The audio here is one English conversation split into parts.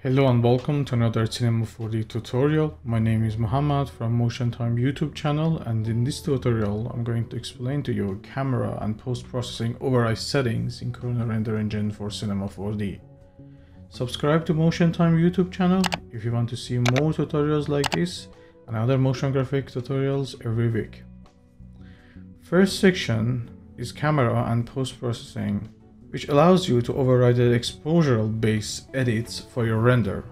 Hello and welcome to another Cinema4D tutorial. My name is Muhammad from Motion Time YouTube channel, and in this tutorial I'm going to explain to you camera and post-processing override settings in Corona render engine for Cinema4D. Subscribe to Motion Time YouTube channel if you want to see more tutorials like this and other motion graphic tutorials every week. First section is camera and post-processing, which allows you to override the exposure-based edits for your render.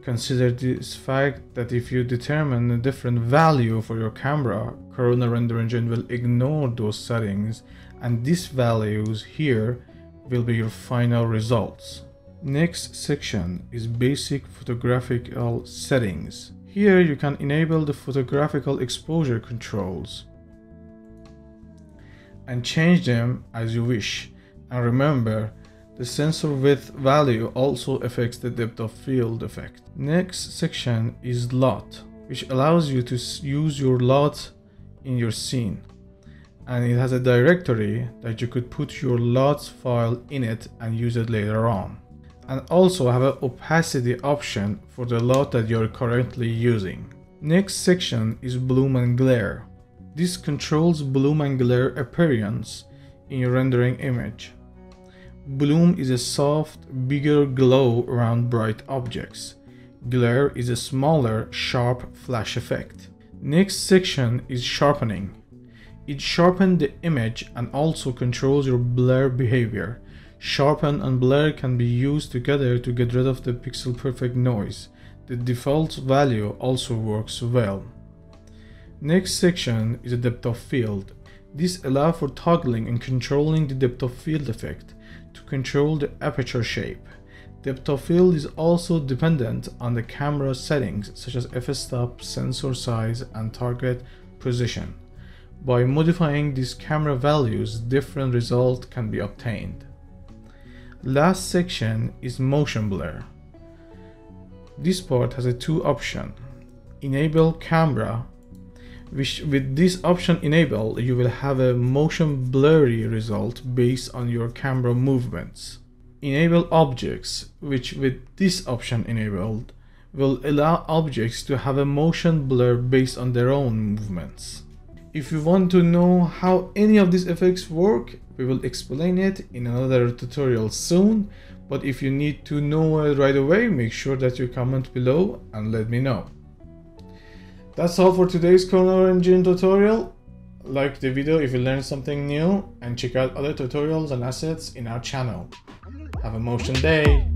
Consider this fact that if you determine a different value for your camera, Corona render engine will ignore those settings, and these values here will be your final results. Next section is basic photographical settings. Here you can enable the photographical exposure controls and change them as you wish. And remember, the sensor width value also affects the depth of field effect. Next section is LOT, which allows you to use your LOT in your scene. And it has a directory that you could put your LOT file in it and use it later on. And also have an opacity option for the LOT that you're currently using. Next section is bloom and glare. This controls bloom and glare appearance in your rendering image. Bloom is a soft, bigger glow around bright objects. Glare is a smaller, sharp flash effect. Next section is sharpening. It sharpens the image and also controls your blur behavior. Sharpen and blur can be used together to get rid of the pixel perfect noise. The default value also works well. Next section is the depth of field. This allows for toggling and controlling the depth of field effect to control the aperture shape. Depth of field is also dependent on the camera settings such as f-stop, sensor size, and target position. By modifying these camera values, different results can be obtained. Last section is motion blur. This part has two options. Enable camera, which with this option enabled, you will have a motion blurry result based on your camera movements. Enable objects, which with this option enabled, will allow objects to have a motion blur based on their own movements. If you want to know how any of these effects work, we will explain it in another tutorial soon, but if you need to know it right away, make sure that you comment below and let me know. That's all for today's Corona engine tutorial. Like the video if you learned something new, and check out other tutorials and assets in our channel. Have a motion day!